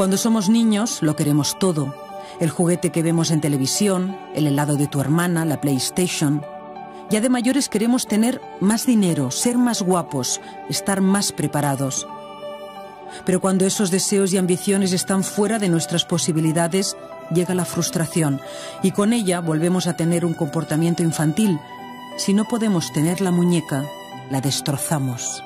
Cuando somos niños lo queremos todo. El juguete que vemos en televisión, el helado de tu hermana, la PlayStation. Ya de mayores queremos tener más dinero, ser más guapos, estar más preparados. Pero cuando esos deseos y ambiciones están fuera de nuestras posibilidades, llega la frustración y con ella volvemos a tener un comportamiento infantil. Si no podemos tener la muñeca, la destrozamos.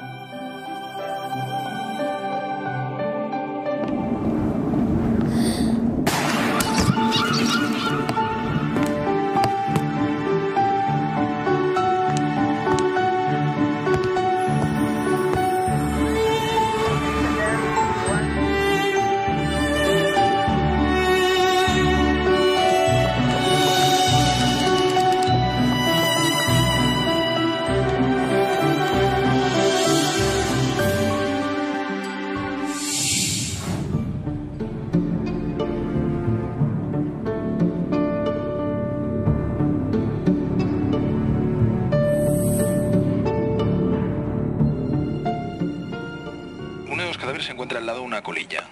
Se encuentra al lado una colilla.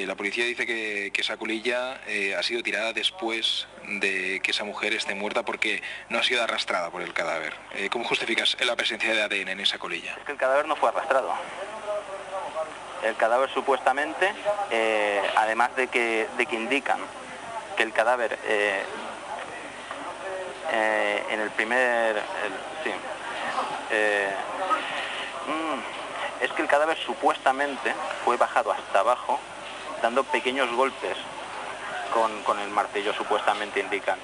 La policía dice que esa colilla ha sido tirada después de que esa mujer esté muerta porque no ha sido arrastrada por el cadáver. ¿Cómo justificas la presencia de ADN en esa colilla? Es que el cadáver no fue arrastrado. El cadáver supuestamente, además de que indican que el cadáver en el primer... es que el cadáver supuestamente fue bajado hasta abajo, dando pequeños golpes con el martillo, supuestamente indican.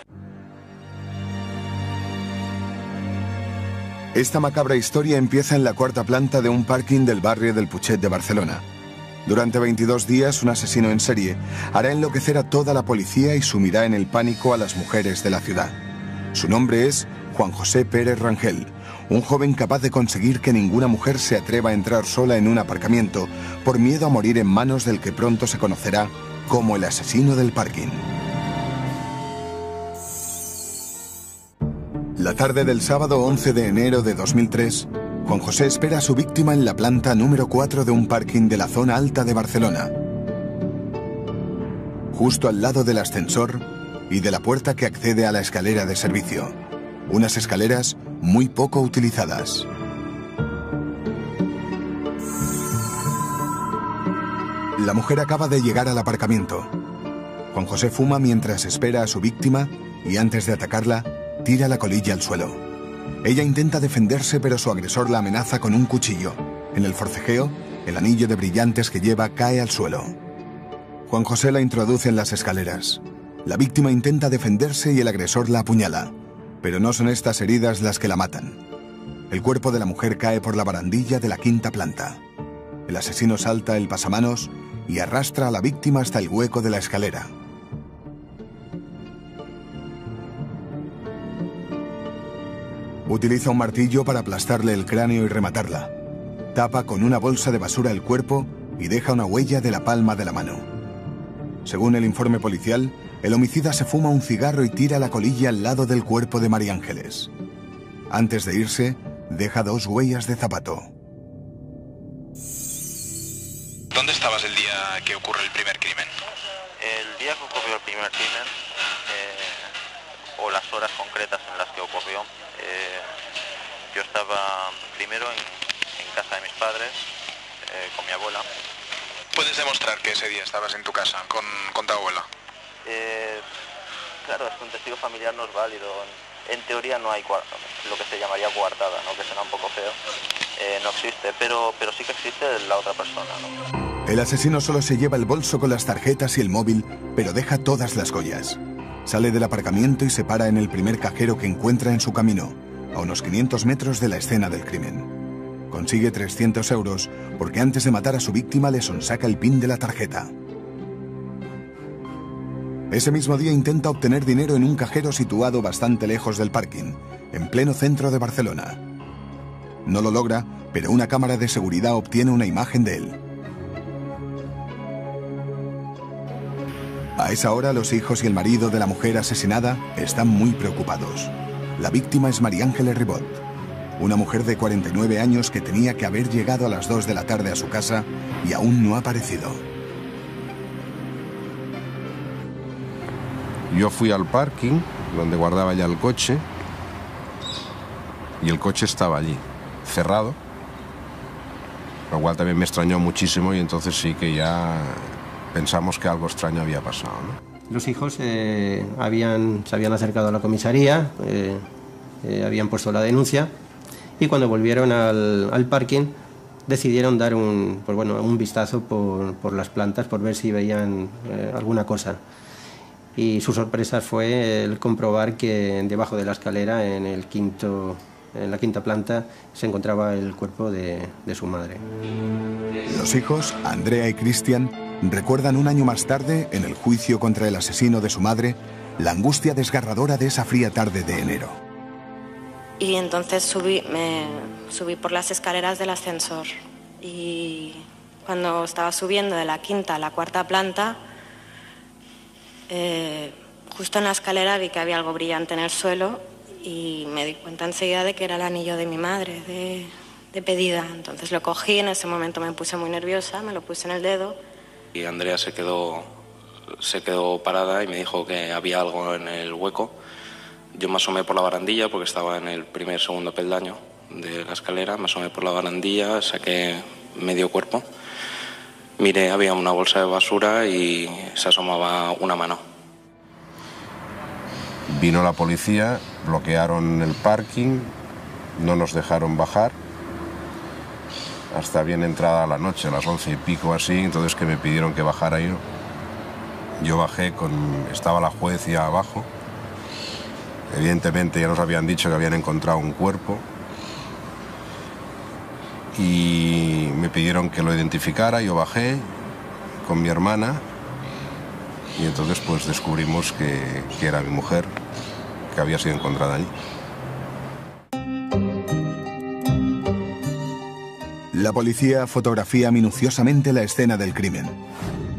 Esta macabra historia empieza en la cuarta planta de un parking del barrio del Putxet de Barcelona. Durante 22 días, un asesino en serie hará enloquecer a toda la policía y sumirá en el pánico a las mujeres de la ciudad. Su nombre es Juan José Pérez Rangel, un joven capaz de conseguir que ninguna mujer se atreva a entrar sola en un aparcamiento por miedo a morir en manos del que pronto se conocerá como el asesino del parking. La tarde del sábado 11 de enero de 2003, Juan José espera a su víctima en la planta número 4 de un parking de la zona alta de Barcelona, justo al lado del ascensor y de la puerta que accede a la escalera de servicio. Unas escaleras muy poco utilizadas. La mujer acaba de llegar al aparcamiento. Juan José fuma mientras espera a su víctima y antes de atacarla, tira la colilla al suelo. Ella intenta defenderse, pero su agresor la amenaza con un cuchillo. En el forcejeo, el anillo de brillantes que lleva cae al suelo. Juan José la introduce en las escaleras. La víctima intenta defenderse y el agresor la apuñala. Pero no son estas heridas las que la matan. El cuerpo de la mujer cae por la barandilla de la quinta planta. El asesino salta el pasamanos y arrastra a la víctima hasta el hueco de la escalera. Utiliza un martillo para aplastarle el cráneo y rematarla. Tapa con una bolsa de basura el cuerpo y deja una huella de la palma de la mano. Según el informe policial, el homicida se fuma un cigarro y tira la colilla al lado del cuerpo de María Ángeles. Antes de irse, deja 2 huellas de zapato. ¿Dónde estabas el día que ocurre el primer crimen? El día que ocurrió el primer crimen, o las horas concretas en las que ocurrió, yo estaba primero en casa de mis padres, con mi abuela. ¿Puedes demostrar que ese día estabas en tu casa con tu abuela? Claro, es que un testigo familiar no es válido. En teoría no hay lo que se llamaría coartada, ¿no? Que suena un poco feo. No existe, pero sí que existe la otra persona, ¿no? El asesino solo se lleva el bolso con las tarjetas y el móvil, pero deja todas las joyas. Sale del aparcamiento y se para en el primer cajero que encuentra en su camino, a unos 500 metros de la escena del crimen. Consigue 300 euros porque antes de matar a su víctima le sonsaca el pin de la tarjeta. Ese mismo día intenta obtener dinero en un cajero situado bastante lejos del parking, en pleno centro de Barcelona. No lo logra, pero una cámara de seguridad obtiene una imagen de él. A esa hora, los hijos y el marido de la mujer asesinada están muy preocupados. La víctima es María Ángeles Ribot, una mujer de 49 años que tenía que haber llegado a las 2 de la tarde a su casa y aún no ha aparecido. Yo fui al parking, donde guardaba ya el coche, y el coche estaba allí, cerrado, lo cual también me extrañó muchísimo y entonces sí que ya pensamos que algo extraño había pasado, ¿no? Los hijos se habían acercado a la comisaría, habían puesto la denuncia y cuando volvieron al parking decidieron dar un vistazo por las plantas por ver si veían alguna cosa. Y su sorpresa fue el comprobar que debajo de la escalera, en la quinta planta, se encontraba el cuerpo de su madre. Los hijos, Andrea y Cristian, recuerdan un año más tarde, en el juicio contra el asesino de su madre, la angustia desgarradora de esa fría tarde de enero. Y entonces me subí por las escaleras del ascensor y cuando estaba subiendo de la quinta a la cuarta planta, justo en la escalera vi que había algo brillante en el suelo y me di cuenta enseguida de que era el anillo de mi madre, de pedida. Entonces lo cogí, en ese momento me puse muy nerviosa, me lo puse en el dedo. Y Andrea se quedó parada y me dijo que había algo en el hueco. Yo me asomé por la barandilla porque estaba en el segundo peldaño de la escalera, me asomé por la barandilla, saqué medio cuerpo, miré, había una bolsa de basura y se asomaba una mano. Vino la policía, bloquearon el parking, no nos dejaron bajar hasta bien entrada la noche, a las 11 y pico así, entonces que me pidieron que bajara yo. Yo bajé, estaba la juez ya abajo. Evidentemente ya nos habían dicho que habían encontrado un cuerpo y me pidieron que lo identificara. Yo bajé con mi hermana y entonces pues descubrimos que era mi mujer, que había sido encontrada allí. La policía fotografía minuciosamente la escena del crimen.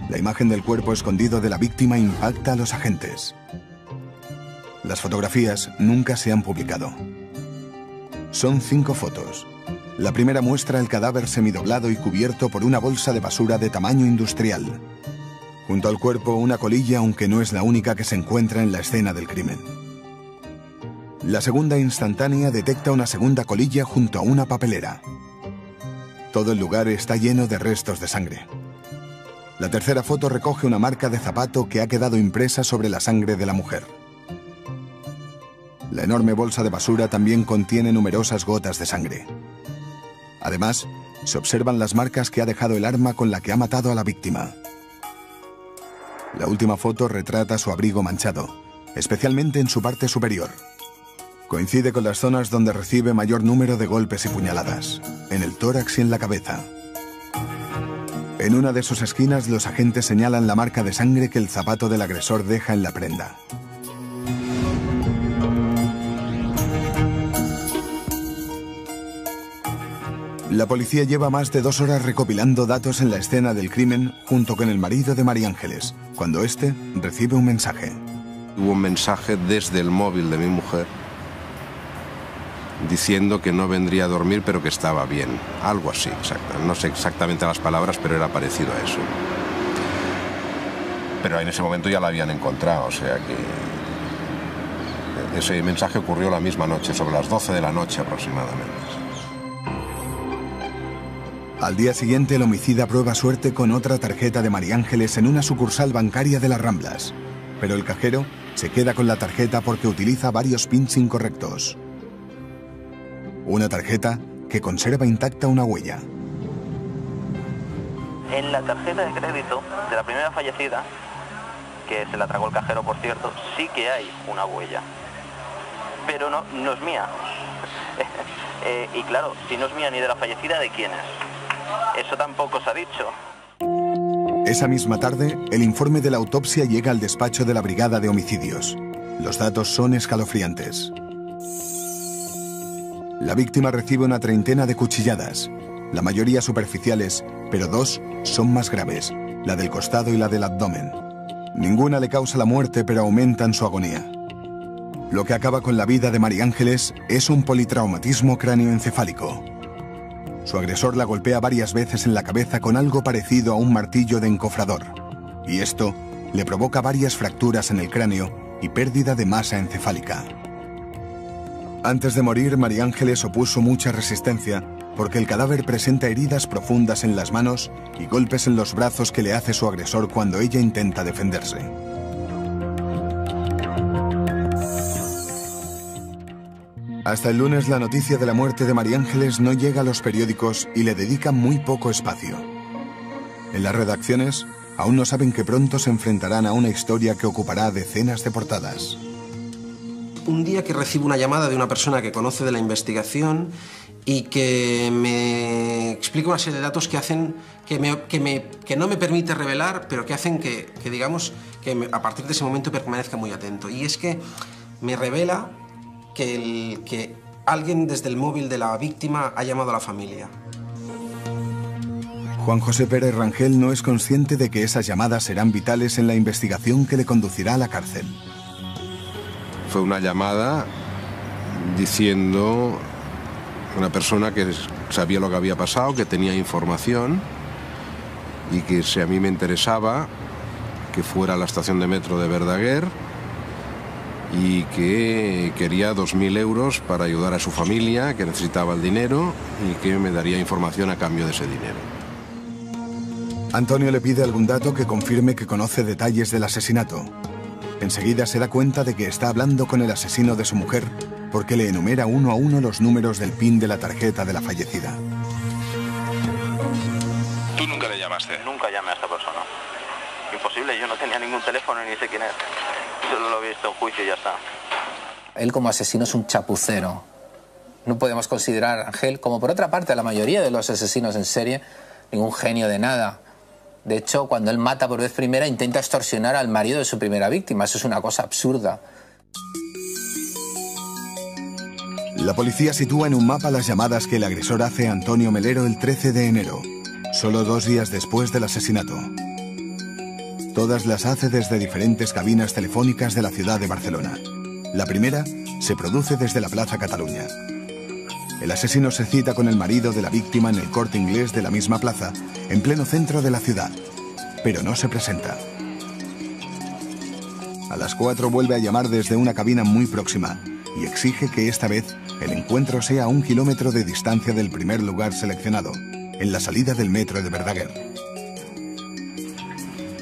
La imagen del cuerpo escondido de la víctima impacta a los agentes. Las fotografías nunca se han publicado. Son 5 fotos. La primera muestra el cadáver semidoblado y cubierto por una bolsa de basura de tamaño industrial. Junto al cuerpo, una colilla, aunque no es la única que se encuentra en la escena del crimen. La segunda instantánea detecta una segunda colilla junto a una papelera. Todo el lugar está lleno de restos de sangre. La tercera foto recoge una marca de zapato que ha quedado impresa sobre la sangre de la mujer. La enorme bolsa de basura también contiene numerosas gotas de sangre. Además, se observan las marcas que ha dejado el arma con la que ha matado a la víctima. La última foto retrata su abrigo manchado, especialmente en su parte superior. Coincide con las zonas donde recibe mayor número de golpes y puñaladas, en el tórax y en la cabeza. En una de sus esquinas, los agentes señalan la marca de sangre que el zapato del agresor deja en la prenda. La policía lleva más de 2 horas recopilando datos en la escena del crimen junto con el marido de María Ángeles, cuando este recibe un mensaje. Hubo un mensaje desde el móvil de mi mujer diciendo que no vendría a dormir pero que estaba bien, algo así, exacto. No sé exactamente las palabras, pero era parecido a eso. Pero en ese momento ya la habían encontrado, o sea que ese mensaje ocurrió la misma noche, sobre las 12 de la noche aproximadamente. Al día siguiente, el homicida prueba suerte con otra tarjeta de María Ángeles en una sucursal bancaria de Las Ramblas. Pero el cajero se queda con la tarjeta porque utiliza varios pins incorrectos. Una tarjeta que conserva intacta una huella. En la tarjeta de crédito de la primera fallecida, que se la tragó el cajero por cierto, sí que hay una huella. Pero no es mía. Y claro, si no es mía ni de la fallecida, ¿de quién es? Eso tampoco se ha dicho. Esa misma tarde, el informe de la autopsia llega al despacho de la Brigada de Homicidios. Los datos son escalofriantes. La víctima recibe una treintena de cuchilladas, la mayoría superficiales, pero 2 son más graves, la del costado y la del abdomen. Ninguna le causa la muerte, pero aumentan su agonía. Lo que acaba con la vida de María Ángeles es un politraumatismo cráneoencefálico. Su agresor la golpea varias veces en la cabeza con algo parecido a un martillo de encofrador. Y esto le provoca varias fracturas en el cráneo y pérdida de masa encefálica. Antes de morir, María Ángeles opuso mucha resistencia porque el cadáver presenta heridas profundas en las manos y golpes en los brazos que le hace su agresor cuando ella intenta defenderse. Hasta el lunes la noticia de la muerte de María Ángeles no llega a los periódicos y le dedican muy poco espacio. En las redacciones aún no saben que pronto se enfrentarán a una historia que ocupará decenas de portadas. Un día que recibo una llamada de una persona que conoce de la investigación y que me explica una serie de datos que hacen que no me permite revelar, pero que hacen que digamos, a partir de ese momento permanezca muy atento. Y es que me revela que alguien desde el móvil de la víctima ha llamado a la familia. Juan José Pérez Rangel no es consciente de que esas llamadas serán vitales en la investigación que le conducirá a la cárcel. Fue una llamada diciendo una persona que sabía lo que había pasado, que tenía información y que si a mí me interesaba que fuera a la estación de metro de Verdaguer y que quería 2.000 euros para ayudar a su familia, que necesitaba el dinero y que me daría información a cambio de ese dinero. Antonio le pide algún dato que confirme que conoce detalles del asesinato. Enseguida se da cuenta de que está hablando con el asesino de su mujer porque le enumera uno a uno los números del PIN de la tarjeta de la fallecida. ¿Tú nunca le llamaste? Nunca llamé a esta persona. Imposible, yo no tenía ningún teléfono ni sé quién es. Solo lo he visto en juicio y ya está. Él como asesino es un chapucero. No podemos considerar a Ángel, como por otra parte a la mayoría de los asesinos en serie, ningún genio de nada. De hecho, cuando él mata por vez primera, intenta extorsionar al marido de su primera víctima. Eso es una cosa absurda. La policía sitúa en un mapa las llamadas que el agresor hace a Antonio Melero el 13 de enero, solo 2 días después del asesinato. Todas las hace desde diferentes cabinas telefónicas de la ciudad de Barcelona. La primera se produce desde la Plaza Cataluña. El asesino se cita con el marido de la víctima en el Corte Inglés de la misma plaza, en pleno centro de la ciudad, pero no se presenta. A las 4 vuelve a llamar desde una cabina muy próxima y exige que esta vez el encuentro sea a 1 kilómetro de distancia del primer lugar seleccionado, en la salida del metro de Verdaguer.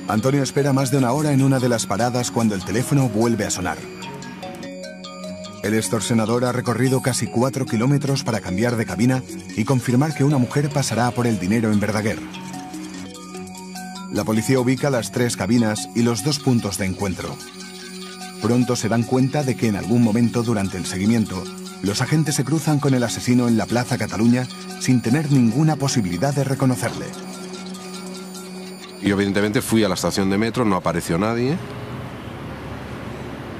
Antonio espera más de 1 hora en una de las paradas cuando el teléfono vuelve a sonar. El extorsionador ha recorrido casi 4 kilómetros para cambiar de cabina y confirmar que una mujer pasará por el dinero en Verdaguer. La policía ubica las 3 cabinas y los 2 puntos de encuentro. Pronto se dan cuenta de que en algún momento durante el seguimiento, los agentes se cruzan con el asesino en la Plaza Cataluña sin tener ninguna posibilidad de reconocerle. Yo evidentemente fui a la estación de metro, no apareció nadie.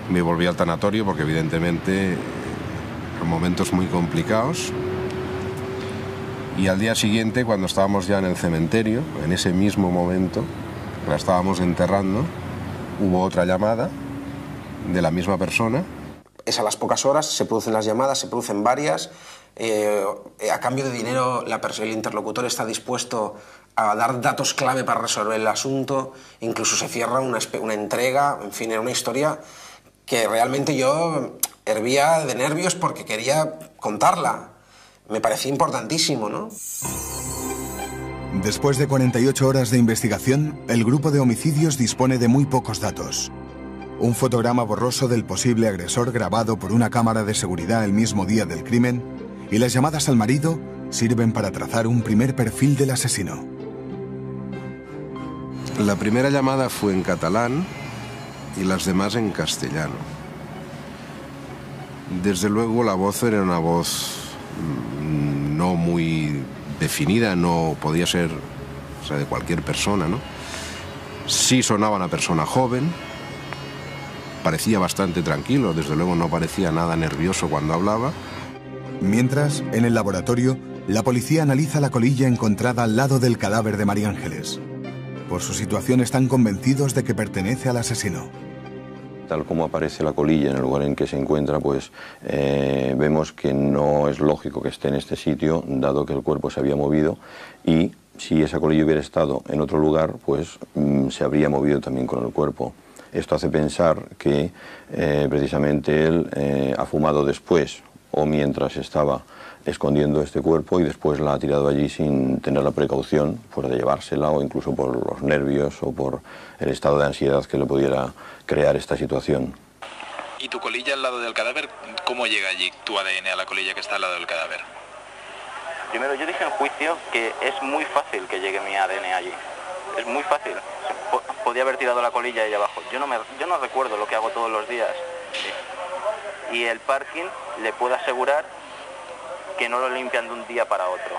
Me volví al tanatorio porque evidentemente en momentos muy complicados. Y al día siguiente, cuando estábamos ya en el cementerio, en ese mismo momento, la estábamos enterrando, hubo otra llamada de la misma persona. Es a las pocas horas, se producen las llamadas, se producen varias. A cambio de dinero, el interlocutor está dispuesto a dar datos clave para resolver el asunto. Incluso se cierra una entrega, en fin, era una historia que realmente yo hervía de nervios porque quería contarla. Me parecía importantísimo, ¿no? Después de 48 horas de investigación, el grupo de homicidios dispone de muy pocos datos. Un fotograma borroso del posible agresor grabado por una cámara de seguridad el mismo día del crimen y las llamadas al marido sirven para trazar un primer perfil del asesino. La primera llamada fue en catalán y las demás en castellano. Desde luego la voz era una voz no muy definida, no podía ser, o sea, de cualquier persona, ¿no? Sí sonaba una persona joven, parecía bastante tranquilo, desde luego no parecía nada nervioso cuando hablaba. Mientras, en el laboratorio, la policía analiza la colilla encontrada al lado del cadáver de María Ángeles. Por su situación están convencidos de que pertenece al asesino. Tal como aparece la colilla en el lugar en que se encuentra, pues vemos que no es lógico que esté en este sitio, dado que el cuerpo se había movido y si esa colilla hubiera estado en otro lugar, pues se habría movido también con el cuerpo. Esto hace pensar que precisamente él ha fumado después o mientras estaba escondiendo este cuerpo y después la ha tirado allí sin tener la precaución pues, de llevársela, o incluso por los nervios o por el estado de ansiedad que le pudiera crear esta situación. ¿Y tu colilla al lado del cadáver, cómo llega allí tu ADN a la colilla que está al lado del cadáver? Primero, yo dije en juicio que es muy fácil que llegue mi ADN allí. Es muy fácil. Podía haber tirado la colilla ahí abajo. Yo no recuerdo lo que hago todos los días. Y el parking le puedo asegurar que no lo limpian de un día para otro.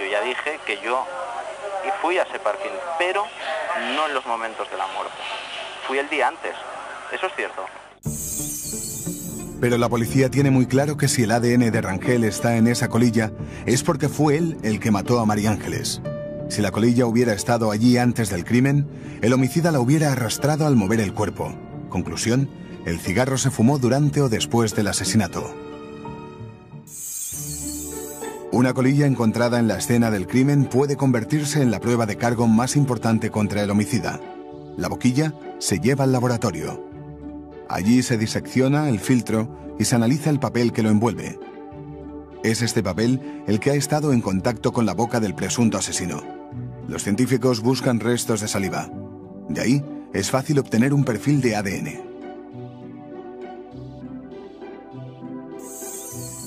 Yo ya dije que yo fui a ese parking, pero no en los momentos de la muerte. Fui el día antes. Eso es cierto. Pero la policía tiene muy claro que si el ADN de Rangel está en esa colilla, es porque fue él el que mató a María Ángeles. Si la colilla hubiera estado allí antes del crimen, el homicida la hubiera arrastrado al mover el cuerpo. Conclusión, el cigarro se fumó durante o después del asesinato. Una colilla encontrada en la escena del crimen puede convertirse en la prueba de cargo más importante contra el homicida. La boquilla se lleva al laboratorio. Allí se disecciona el filtro y se analiza el papel que lo envuelve. Es este papel el que ha estado en contacto con la boca del presunto asesino. Los científicos buscan restos de saliva. De ahí es fácil obtener un perfil de ADN.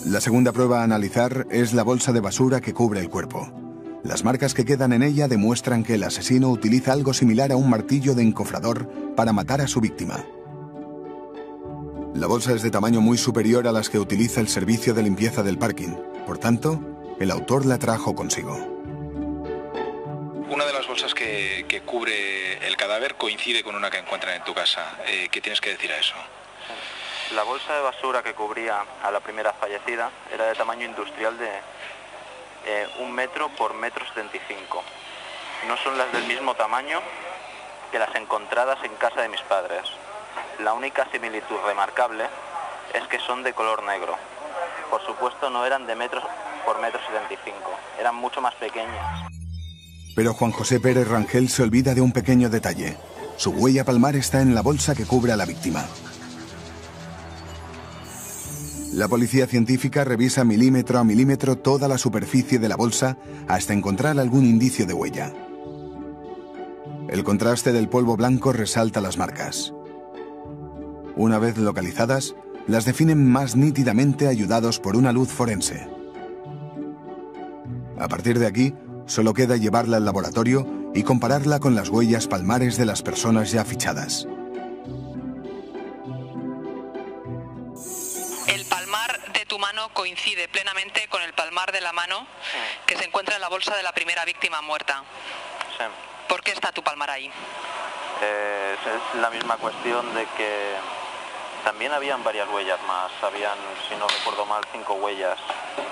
La segunda prueba a analizar es la bolsa de basura que cubre el cuerpo. Las marcas que quedan en ella demuestran que el asesino utiliza algo similar a un martillo de encofrador para matar a su víctima. La bolsa es de tamaño muy superior a las que utiliza el servicio de limpieza del parking. Por tanto, el autor la trajo consigo. Una de las bolsas que cubre el cadáver coincide con una que encuentran en tu casa. ¿Qué tienes que decir a eso? La bolsa de basura que cubría a la primera fallecida era de tamaño industrial de 1 metro por 1,75 metros. No son las del mismo tamaño que las encontradas en casa de mis padres. La única similitud remarcable es que son de color negro. Por supuesto no eran de metros por 1,75 metros, eran mucho más pequeñas. Pero Juan José Pérez Rangel se olvida de un pequeño detalle. Su huella palmar está en la bolsa que cubre a la víctima. La policía científica revisa milímetro a milímetro toda la superficie de la bolsa hasta encontrar algún indicio de huella. El contraste del polvo blanco resalta las marcas. Una vez localizadas, las definen más nítidamente ayudados por una luz forense. A partir de aquí, solo queda llevarla al laboratorio y compararla con las huellas palmares de las personas ya fichadas. El palmar de tu mano coincide plenamente con el palmar de la mano que se encuentra en la bolsa de la primera víctima muerta. Sí. ¿Por qué está tu palmar ahí? Es la misma cuestión de que también habían varias huellas más. Habían, si no recuerdo mal, 5 huellas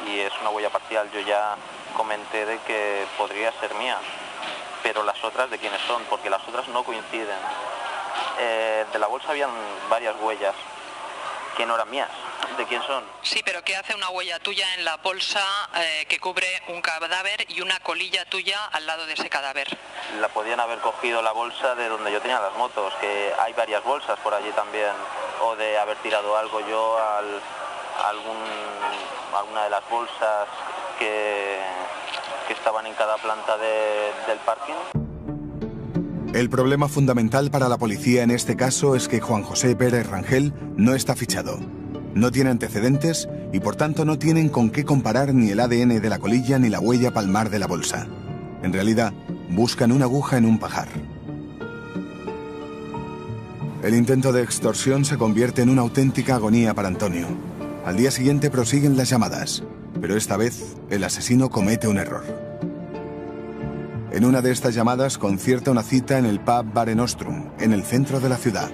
y es una huella parcial. Yo ya comenté de que podría ser mía, pero las otras de quiénes son, porque las otras no coinciden. De la bolsa habían varias huellas que no eran mías. ¿De quién son? Sí, pero ¿qué hace una huella tuya en la bolsa que cubre un cadáver y una colilla tuya al lado de ese cadáver? La podían haber cogido la bolsa de donde yo tenía las motos, que hay varias bolsas por allí también, o de haber tirado algo yo a alguna de las bolsas que estaban en cada planta del parking. El problema fundamental para la policía en este caso es que Juan José Pérez Rangel no está fichado. No tiene antecedentes y por tanto no tienen con qué comparar ni el ADN de la colilla ni la huella palmar de la bolsa. En realidad, buscan una aguja en un pajar. El intento de extorsión se convierte en una auténtica agonía para Antonio. Al día siguiente prosiguen las llamadas, pero esta vez el asesino comete un error. En una de estas llamadas concierta una cita en el pub Mare Nostrum, en el centro de la ciudad.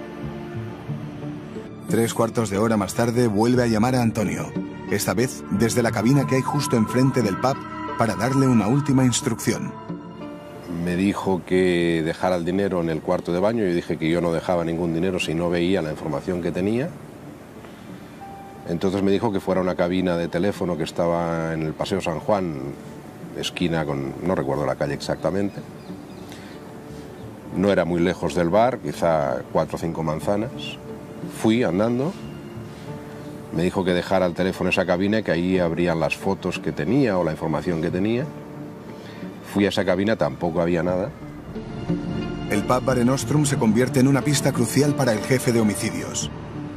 3/4 de hora más tarde vuelve a llamar a Antonio, esta vez desde la cabina que hay justo enfrente del pub para darle una última instrucción. Me dijo que dejara el dinero en el cuarto de baño. Yo dije que yo no dejaba ningún dinero si no veía la información que tenía. Entonces me dijo que fuera a una cabina de teléfono que estaba en el Paseo San Juan, esquina con, no recuerdo la calle exactamente. No era muy lejos del bar, quizá 4 o 5 manzanas. Fui andando, me dijo que dejara el teléfono en esa cabina y que ahí habrían las fotos que tenía o la información que tenía. Fui a esa cabina, tampoco había nada. El pub Mare Nostrum se convierte en una pista crucial para el jefe de homicidios.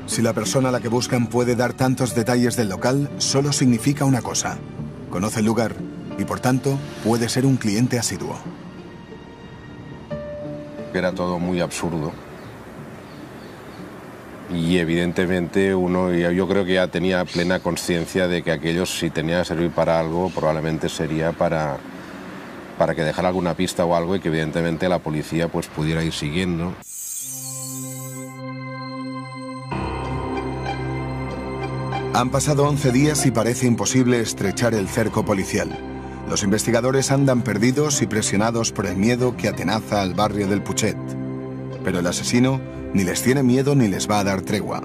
Si la persona a la que buscan puede dar tantos detalles del local, solo significa una cosa: conoce el lugar y, por tanto, puede ser un cliente asiduo. Era todo muy absurdo. Y evidentemente yo creo que ya tenía plena conciencia de que aquello, si tenía que servir para algo, probablemente sería para que dejara alguna pista o algo y que evidentemente la policía pues pudiera ir siguiendo. Han pasado 11 días y parece imposible estrechar el cerco policial. Los investigadores andan perdidos y presionados por el miedo que atenaza al barrio del Putxet. Pero el asesino ni les tiene miedo ni les va a dar tregua.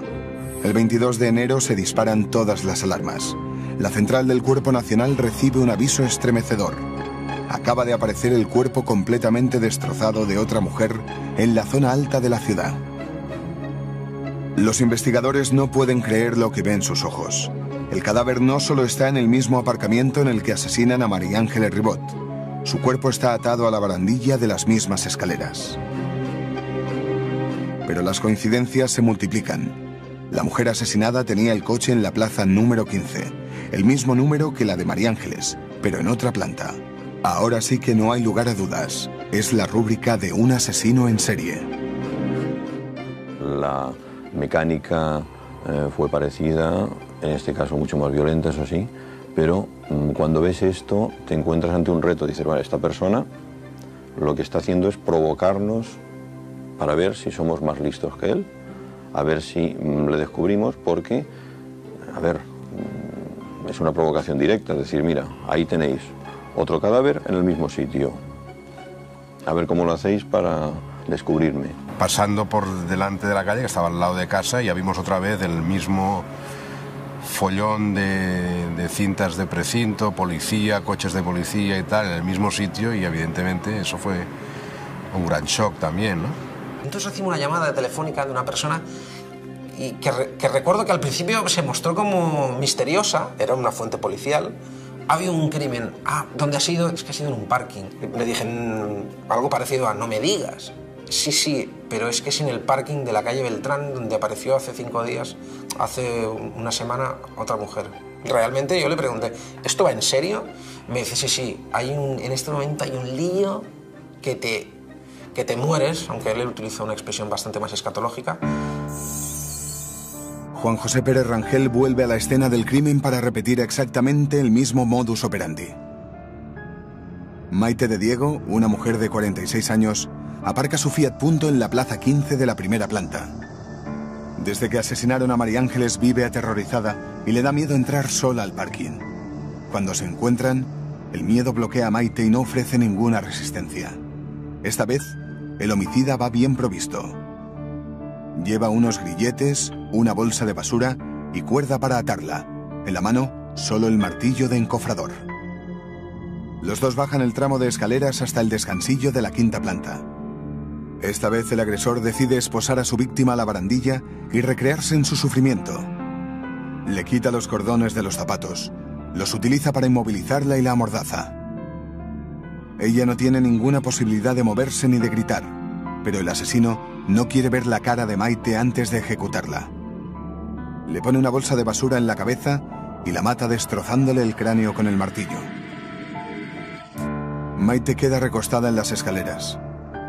El 22 de enero se disparan todas las alarmas. La central del Cuerpo Nacional recibe un aviso estremecedor. Acaba de aparecer el cuerpo completamente destrozado de otra mujer en la zona alta de la ciudad. Los investigadores no pueden creer lo que ven sus ojos. El cadáver no solo está en el mismo aparcamiento en el que asesinan a María Ángeles Ribot. Su cuerpo está atado a la barandilla de las mismas escaleras. Pero las coincidencias se multiplican. La mujer asesinada tenía el coche en la plaza número 15, el mismo número que la de María Ángeles, pero en otra planta. Ahora sí que no hay lugar a dudas. Es la rúbrica de un asesino en serie. La mecánica fue parecida, en este caso mucho más violenta, eso sí, pero cuando ves esto te encuentras ante un reto. Dices, vale, esta persona lo que está haciendo es provocarnos para ver si somos más listos que él, a ver si le descubrimos, porque, a ver, es una provocación directa, es decir, mira, ahí tenéis otro cadáver en el mismo sitio. A ver cómo lo hacéis para descubrirme. Pasando por delante de la calle, que estaba al lado de casa, ya vimos otra vez el mismo follón de cintas de precinto, policía, coches de policía y tal, en el mismo sitio, y evidentemente eso fue un gran shock también, ¿no? Entonces recibimos una llamada telefónica de una persona y que recuerdo que al principio se mostró como misteriosa, era una fuente policial. Ha habido un crimen. Ah, ¿dónde ha sido? Es que ha sido en un parking. Le dije algo parecido a no me digas. Sí, pero es que es en el parking de la calle Beltrán, donde apareció hace 5 días, hace una semana, otra mujer. Realmente yo le pregunté, ¿esto va en serio? Me dice, sí, en este momento hay un lío que te mueres, aunque él utiliza una expresión bastante más escatológica. Juan José Pérez Rangel vuelve a la escena del crimen para repetir exactamente el mismo modus operandi. Maite de Diego, una mujer de 46 años, aparca su Fiat Punto en la plaza 15 de la primera planta. Desde que asesinaron a María Ángeles vive aterrorizada y le da miedo entrar sola al parking. Cuando se encuentran, el miedo bloquea a Maite y no ofrece ninguna resistencia. Esta vez, el homicida va bien provisto. Lleva unos grilletes, una bolsa de basura y cuerda para atarla. En la mano, solo el martillo de encofrador. Los dos bajan el tramo de escaleras hasta el descansillo de la quinta planta. Esta vez el agresor decide esposar a su víctima a la barandilla y recrearse en su sufrimiento. Le quita los cordones de los zapatos, los utiliza para inmovilizarla y la amordaza. Ella no tiene ninguna posibilidad de moverse ni de gritar, pero el asesino no quiere ver la cara de Maite antes de ejecutarla. Le pone una bolsa de basura en la cabeza y la mata destrozándole el cráneo con el martillo. Maite queda recostada en las escaleras.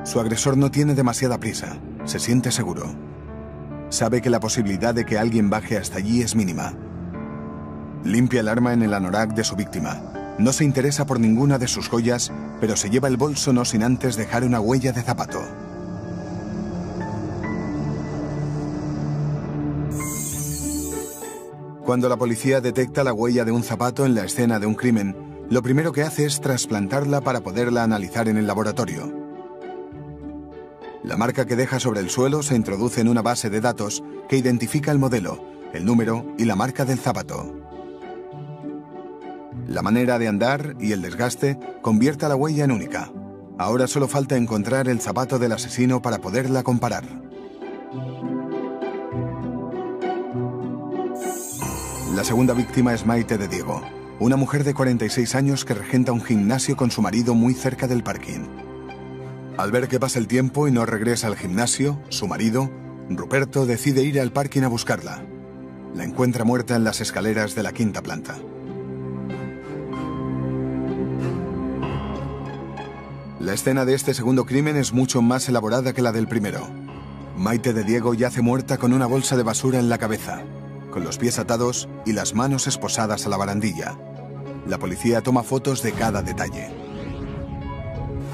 Su agresor no tiene demasiada prisa, se siente seguro. Sabe que la posibilidad de que alguien baje hasta allí es mínima. Limpia el arma en el anorak de su víctima. No se interesa por ninguna de sus joyas, pero se lleva el bolso no sin antes dejar una huella de zapato. Cuando la policía detecta la huella de un zapato en la escena de un crimen, lo primero que hace es trasplantarla para poderla analizar en el laboratorio. La marca que deja sobre el suelo se introduce en una base de datos que identifica el modelo, el número y la marca del zapato. La manera de andar y el desgaste convierte a la huella en única. Ahora solo falta encontrar el zapato del asesino para poderla comparar. La segunda víctima es Maite de Diego, una mujer de 46 años que regenta un gimnasio con su marido muy cerca del parking. Al ver que pasa el tiempo y no regresa al gimnasio, su marido, Ruperto, decide ir al parking a buscarla. La encuentra muerta en las escaleras de la quinta planta. La escena de este segundo crimen es mucho más elaborada que la del primero. Maite de Diego yace muerta con una bolsa de basura en la cabeza, con los pies atados y las manos esposadas a la barandilla. La policía toma fotos de cada detalle.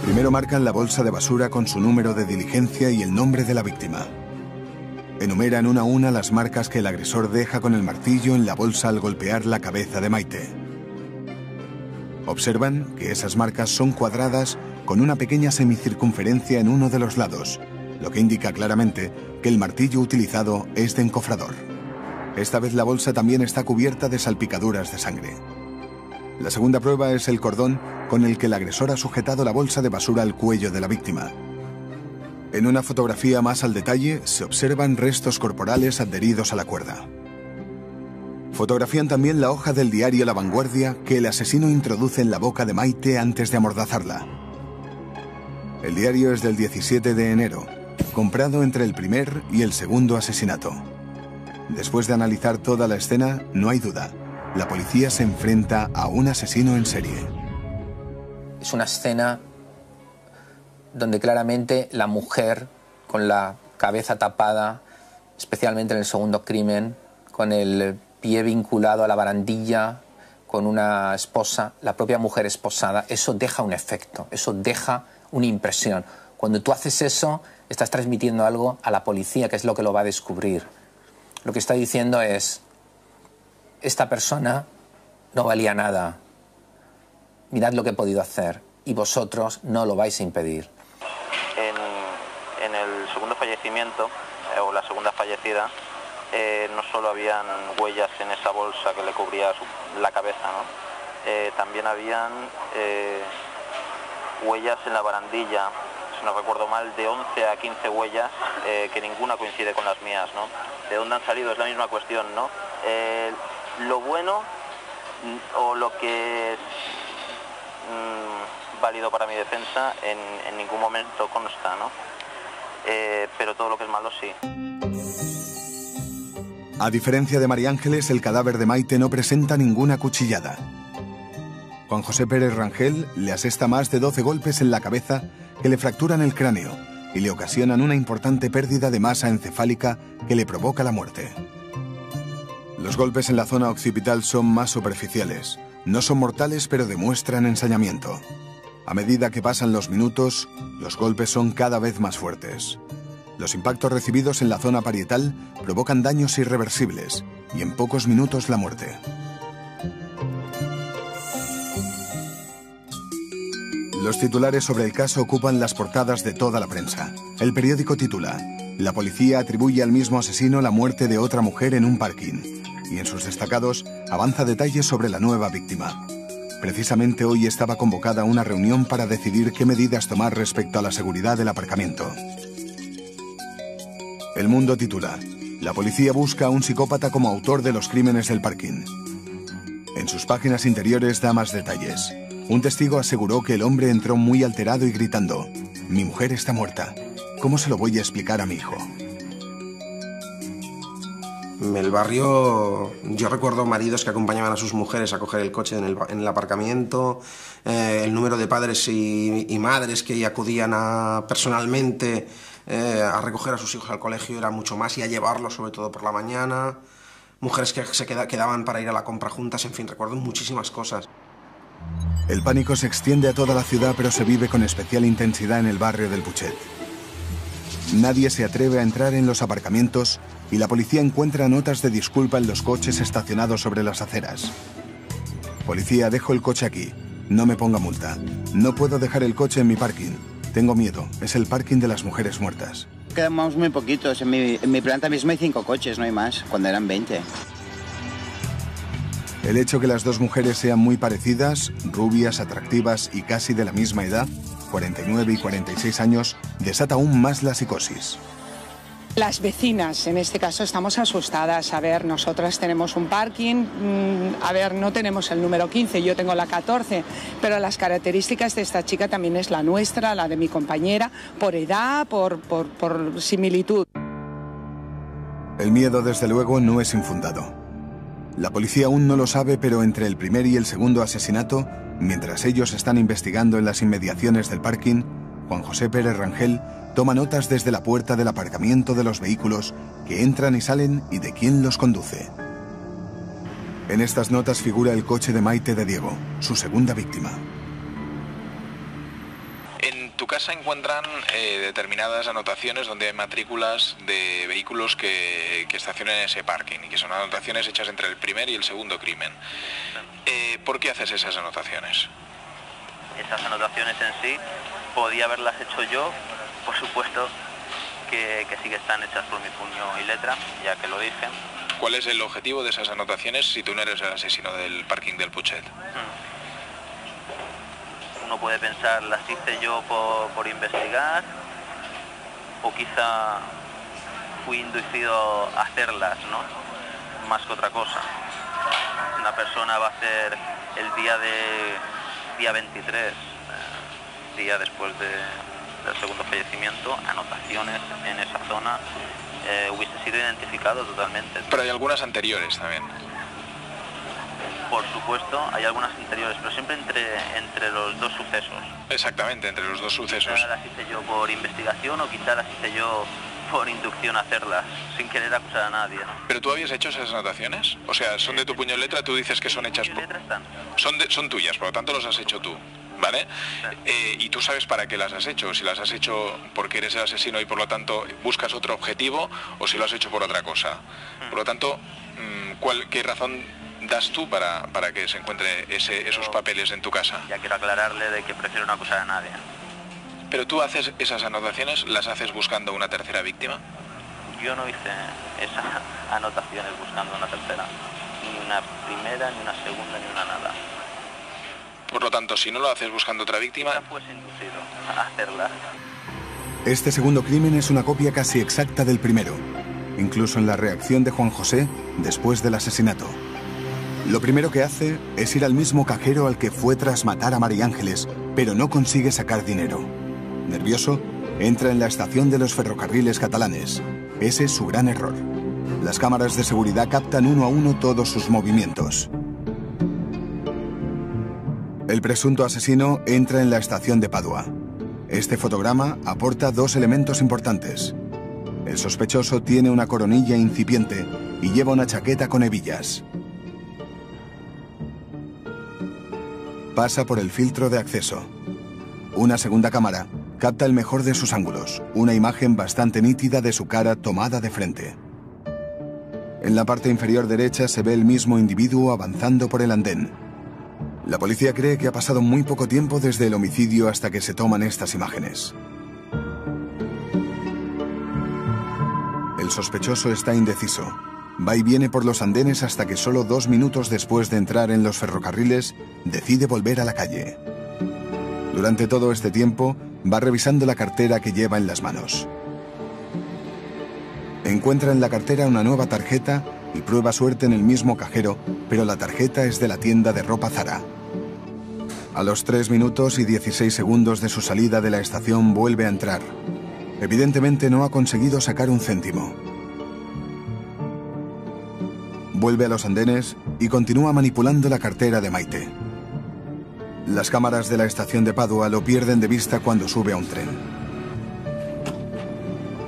Primero marcan la bolsa de basura con su número de diligencia y el nombre de la víctima. Enumeran una a una las marcas que el agresor deja con el martillo en la bolsa al golpear la cabeza de Maite. Observan que esas marcas son cuadradas con una pequeña semicircunferencia en uno de los lados, lo que indica claramente que el martillo utilizado es de encofrador. Esta vez la bolsa también está cubierta de salpicaduras de sangre. La segunda prueba es el cordón con el que el agresor ha sujetado la bolsa de basura al cuello de la víctima. En una fotografía más al detalle se observan restos corporales adheridos a la cuerda. Fotografían también la hoja del diario La Vanguardia que el asesino introduce en la boca de Maite antes de amordazarla. El diario es del 17 de enero, comprado entre el primer y el segundo asesinato. Después de analizar toda la escena, no hay duda. La policía se enfrenta a un asesino en serie. Es una escena donde claramente la mujer, con la cabeza tapada, especialmente en el segundo crimen, con el pie vinculado a la barandilla, con una esposa, la propia mujer esposada, eso deja un efecto, eso deja una impresión. Cuando tú haces eso, estás transmitiendo algo a la policía, que es lo que lo va a descubrir. Lo que está diciendo es, esta persona no valía nada. Mirad lo que he podido hacer y vosotros no lo vais a impedir. En el segundo fallecimiento, o la segunda fallecida, no solo habían huellas en esa bolsa que le cubría la cabeza, ¿no? También habían huellas en la barandilla, si no recuerdo mal, de 11 a 15 huellas, que ninguna coincide con las mías, ¿no? ¿De dónde han salido? Es la misma cuestión, ¿no? Lo bueno o lo que es válido para mi defensa en ningún momento consta, ¿no? Pero todo lo que es malo sí. A diferencia de María Ángeles, el cadáver de Maite no presenta ninguna cuchillada. Juan José Pérez Rangel le asesta más de 12 golpes en la cabeza que le fracturan el cráneo y le ocasionan una importante pérdida de masa encefálica que le provoca la muerte. Los golpes en la zona occipital son más superficiales. No son mortales, pero demuestran ensañamiento. A medida que pasan los minutos, los golpes son cada vez más fuertes. Los impactos recibidos en la zona parietal provocan daños irreversibles y en pocos minutos la muerte. Los titulares sobre el caso ocupan las portadas de toda la prensa. El periódico titula: La policía atribuye al mismo asesino la muerte de otra mujer en un parking. Y en sus destacados avanza detalles sobre la nueva víctima. Precisamente hoy estaba convocada una reunión para decidir qué medidas tomar respecto a la seguridad del aparcamiento. El Mundo titula: La policía busca a un psicópata como autor de los crímenes del parking. En sus páginas interiores da más detalles. Un testigo aseguró que el hombre entró muy alterado y gritando: «Mi mujer está muerta. ¿Cómo se lo voy a explicar a mi hijo?». El barrio, yo recuerdo maridos que acompañaban a sus mujeres a coger el coche en el aparcamiento, el número de padres y madres que acudían personalmente a recoger a sus hijos al colegio era mucho más, y a llevarlos sobre todo por la mañana, mujeres que se quedaban para ir a la compra juntas, en fin, recuerdo muchísimas cosas. El pánico se extiende a toda la ciudad, pero se vive con especial intensidad en el barrio del Putxet. Nadie se atreve a entrar en los aparcamientos y la policía encuentra notas de disculpa en los coches estacionados sobre las aceras. Policía, dejo el coche aquí. No me ponga multa. No puedo dejar el coche en mi parking. Tengo miedo. Es el parking de las mujeres muertas. Quedamos muy poquitos. En mi planta mismo hay 5 coches, no hay más, cuando eran 20. El hecho que las dos mujeres sean muy parecidas, rubias, atractivas y casi de la misma edad, 49 y 46 años, desata aún más la psicosis. Las vecinas, en este caso, estamos asustadas. A ver, nosotras tenemos un parking, no tenemos el número 15, yo tengo la 14, pero las características de esta chica también es la nuestra, la de mi compañera, por edad, por similitud. El miedo, desde luego, no es infundado. La policía aún no lo sabe, pero entre el primer y el segundo asesinato, mientras ellos están investigando en las inmediaciones del parking, Juan José Pérez Rangel toma notas desde la puerta del aparcamiento de los vehículos que entran y salen y de quién los conduce. En estas notas figura el coche de Maite de Diego, su segunda víctima. En tu casa encuentran determinadas anotaciones donde hay matrículas de vehículos que estacionan en ese parking y que son anotaciones hechas entre el primer y el segundo crimen. ¿Por qué haces esas anotaciones? Esas anotaciones en sí podía haberlas hecho yo, por supuesto que sí que están hechas por mi puño y letra, ya que lo dije. ¿Cuál es el objetivo de esas anotaciones si tú no eres el asesino del parking del Putxet? Uno puede pensar, las hice yo por investigar, o quizá fui inducido a hacerlas, ¿no? Más que otra cosa. Una persona va a hacer el día 23, día después del segundo fallecimiento, anotaciones en esa zona, hubiese sido identificado totalmente. Pero hay algunas anteriores también. Por supuesto, hay algunas anteriores, pero siempre entre los dos sucesos. Exactamente, entre los dos sucesos. Quizá las hice yo por investigación o quizá las hice yo por inducción a hacerlas, sin querer acusar a nadie, ¿no? ¿Pero tú habías hecho esas anotaciones? O sea, son de tu puño y letra, tú dices que son hechas por... Son tuyas, por lo tanto los has hecho tú, ¿vale? Y tú sabes para qué las has hecho, si las has hecho porque eres el asesino y por lo tanto buscas otro objetivo, o si lo has hecho por otra cosa. Por lo tanto, ¿qué razón das tú para que se encuentre esos papeles en tu casa? Ya quiero aclararle de que prefiero no acusar a nadie. ¿Pero tú haces esas anotaciones, las haces buscando una tercera víctima? Yo no hice esas anotaciones buscando una tercera. Ni una primera, ni una segunda, ni una nada. Por lo tanto, si no lo haces buscando otra víctima... Ya pues inducido a hacerlas. Este segundo crimen es una copia casi exacta del primero, incluso en la reacción de Juan José después del asesinato. Lo primero que hace es ir al mismo cajero al que fue tras matar a María Ángeles, pero no consigue sacar dinero. Nervioso, entra en la estación de los ferrocarriles catalanes. Ese es su gran error. Las cámaras de seguridad captan uno a uno todos sus movimientos. El presunto asesino entra en la estación de Padua. Este fotograma aporta dos elementos importantes. El sospechoso tiene una coronilla incipiente y lleva una chaqueta con hebillas. Pasa por el filtro de acceso. Una segunda cámara capta el mejor de sus ángulos, una imagen bastante nítida de su cara tomada de frente. En la parte inferior derecha se ve el mismo individuo avanzando por el andén. La policía cree que ha pasado muy poco tiempo desde el homicidio hasta que se toman estas imágenes. El sospechoso está indeciso. Va y viene por los andenes hasta que solo 2 minutos después de entrar en los ferrocarriles decide volver a la calle. Durante todo este tiempo va revisando la cartera que lleva en las manos. Encuentra en la cartera una nueva tarjeta y prueba suerte en el mismo cajero, pero la tarjeta es de la tienda de ropa Zara. A los 3 minutos y 16 segundos de su salida de la estación vuelve a entrar. Evidentemente no ha conseguido sacar un céntimo. Vuelve a los andenes y continúa manipulando la cartera de Maite. Las cámaras de la estación de Padua lo pierden de vista cuando sube a un tren.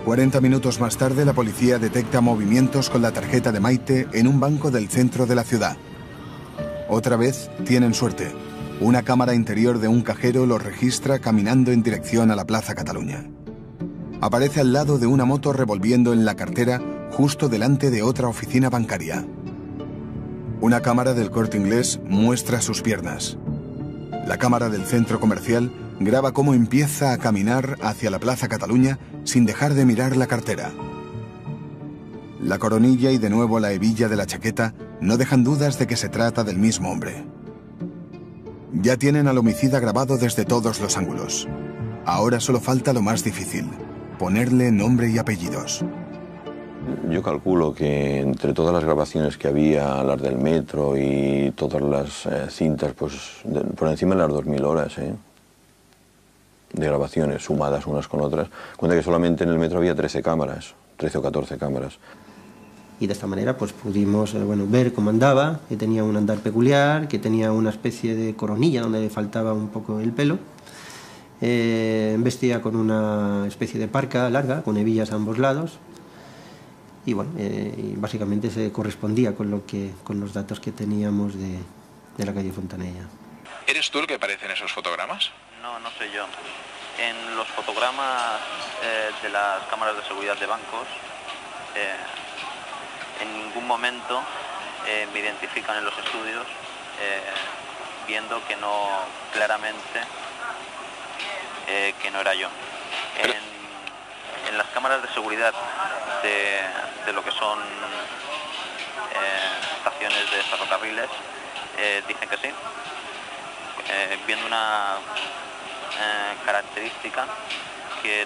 40 minutos más tarde, la policía detecta movimientos con la tarjeta de Maite en un banco del centro de la ciudad. Otra vez tienen suerte. Una cámara interior de un cajero lo registra caminando en dirección a la Plaza Cataluña. Aparece al lado de una moto revolviendo en la cartera justo delante de otra oficina bancaria. Una cámara del Corte Inglés muestra sus piernas. La cámara del centro comercial graba cómo empieza a caminar hacia la Plaza Cataluña sin dejar de mirar la cartera. La coronilla y de nuevo la hebilla de la chaqueta no dejan dudas de que se trata del mismo hombre. Ya tienen al homicida grabado desde todos los ángulos. Ahora solo falta lo más difícil, ponerle nombre y apellidos. Yo calculo que entre todas las grabaciones que había, las del metro y todas las cintas, pues por encima de las 2000 horas de grabaciones sumadas unas con otras. Cuenta que solamente en el metro había 13 cámaras, 13 o 14 cámaras. Y de esta manera pues pudimos ver cómo andaba, que tenía un andar peculiar, que tenía una especie de coronilla donde le faltaba un poco el pelo. Vestía con una especie de parca larga, con hebillas a ambos lados. Y bueno, y básicamente se correspondía con los datos que teníamos de la calle Fontanella. ¿Eres tú el que aparece en esos fotogramas? No, no soy yo. En los fotogramas de las cámaras de seguridad de bancos, en ningún momento me identifican en los estudios, viendo que no, claramente, que no era yo. En las cámaras de seguridad de lo que son estaciones de ferrocarriles, dicen que sí, viendo una característica que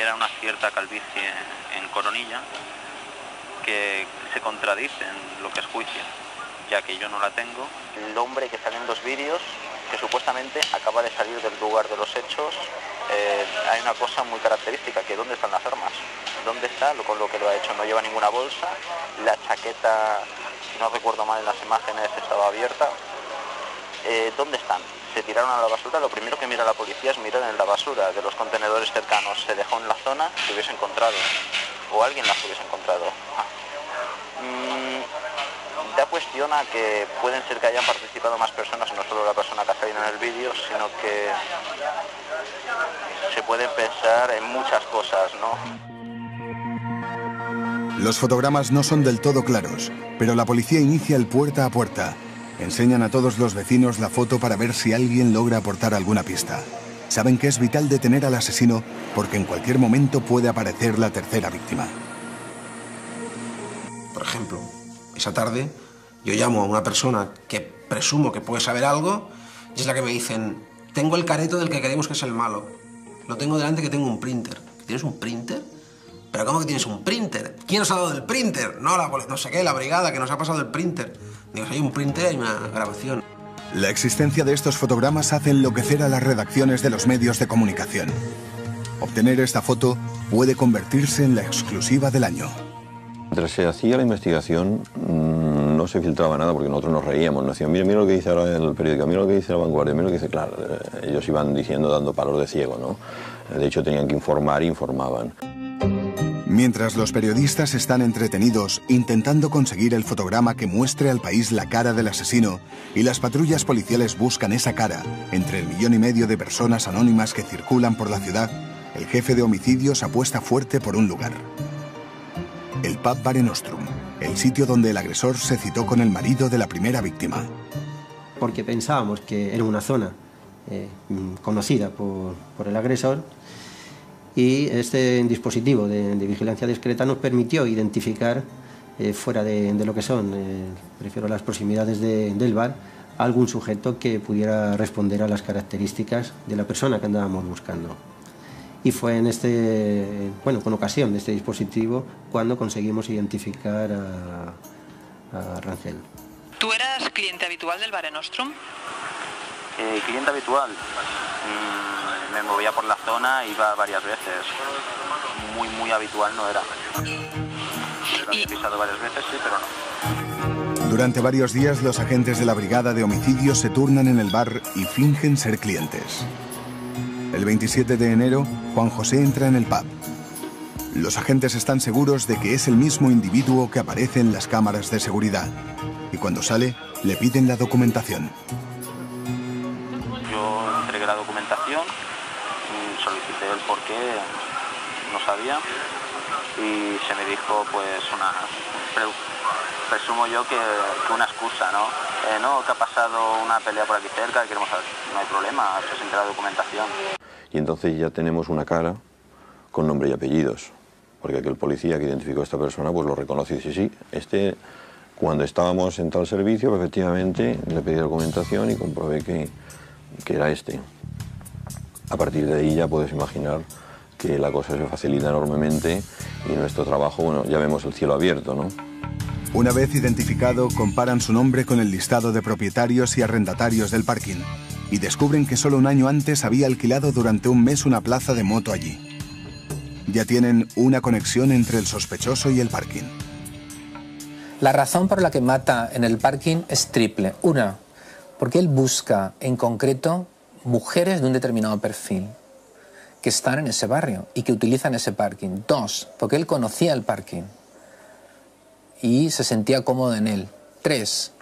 era una cierta calvicie en coronilla, que se contradice en lo que es juicio, ya que yo no la tengo. El hombre que sale en los vídeos, que supuestamente acaba de salir del lugar de los hechos, hay una cosa muy característica, que ¿dónde están las armas? ¿Dónde está con lo que lo ha hecho? No lleva ninguna bolsa, la chaqueta, si no recuerdo mal en las imágenes, estaba abierta. ¿Dónde están? Se tiraron a la basura. Lo primero que mira la policía es mirar en la basura de los contenedores cercanos. Se dejó en la zona, se hubiese encontrado, o alguien las hubiese encontrado. Da cuestión a que pueden ser que hayan participado más personas, no solo la persona que ha salido en el vídeo, sino que se puede pensar en muchas cosas, ¿no? Los fotogramas no son del todo claros, pero la policía inicia el puerta a puerta. Enseñan a todos los vecinos la foto para ver si alguien logra aportar alguna pista. Saben que es vital detener al asesino porque en cualquier momento puede aparecer la tercera víctima. Por ejemplo, esa tarde yo llamo a una persona que presumo que puede saber algo y es la que me dicen: tengo el careto del que creemos que es el malo. Lo tengo delante, que tengo un printer. ¿Tienes un printer? ¿Pero cómo que tienes un printer? ¿Quién nos ha dado el printer? No, no sé qué, la brigada que nos ha pasado el printer. Digo, si hay un printer, hay una grabación. La existencia de estos fotogramas hace enloquecer a las redacciones de los medios de comunicación. Obtener esta foto puede convertirse en la exclusiva del año. Mientras se hacía la investigación no se filtraba nada porque nosotros nos reíamos, nos decían, mira lo que dice ahora el periódico, mira lo que dice La Vanguardia, mira lo que dice, claro, ellos iban diciendo, dando palos de ciego, ¿no? De hecho tenían que informar e informaban. Mientras los periodistas están entretenidos intentando conseguir el fotograma que muestre al país la cara del asesino y las patrullas policiales buscan esa cara entre el 1,5 millones de personas anónimas que circulan por la ciudad, el jefe de homicidios apuesta fuerte por un lugar. El pub Mare Nostrum, el sitio donde el agresor se citó con el marido de la primera víctima. Porque pensábamos que era una zona conocida por el agresor, y este dispositivo de vigilancia discreta nos permitió identificar fuera de lo que son, prefiero las proximidades del bar, algún sujeto que pudiera responder a las características de la persona que andábamos buscando. Y fue con ocasión de este dispositivo cuando conseguimos identificar a Rangel. ¿Tú eras cliente habitual del Mare Nostrum? Cliente habitual. Me movía por la zona, iba varias veces. Muy habitual no era. Lo he pisado varias veces, sí, pero no. Durante varios días los agentes de la brigada de homicidios se turnan en el bar y fingen ser clientes. El 27 de enero, Juan José entra en el pub. Los agentes están seguros de que es el mismo individuo que aparece en las cámaras de seguridad. Y cuando sale, le piden la documentación. Yo entregué la documentación, solicité el por qué, no sabía, y se me dijo, pues, presumo yo que una excusa, ¿no? No, que ha pasado una pelea por aquí cerca, y queremos saber, no hay problema, presente la documentación. Y entonces ya tenemos una cara con nombre y apellidos. porque aquel policía que identificó a esta persona pues lo reconoce y dice, sí, cuando estábamos en tal servicio, efectivamente, le pedí documentación y comprobé que era este. A partir de ahí ya puedes imaginar que la cosa se facilita enormemente y nuestro trabajo, bueno, ya vemos el cielo abierto, ¿no? Una vez identificado, comparan su nombre con el listado de propietarios y arrendatarios del parking y descubren que solo un año antes había alquilado durante un mes una plaza de moto allí. Ya tienen una conexión entre el sospechoso y el parking. La razón por la que mata en el parking es triple. Una, porque él busca en concreto mujeres de un determinado perfil que están en ese barrio y que utilizan ese parking. Dos, porque él conocía el parking y se sentía cómodo en él. Tres,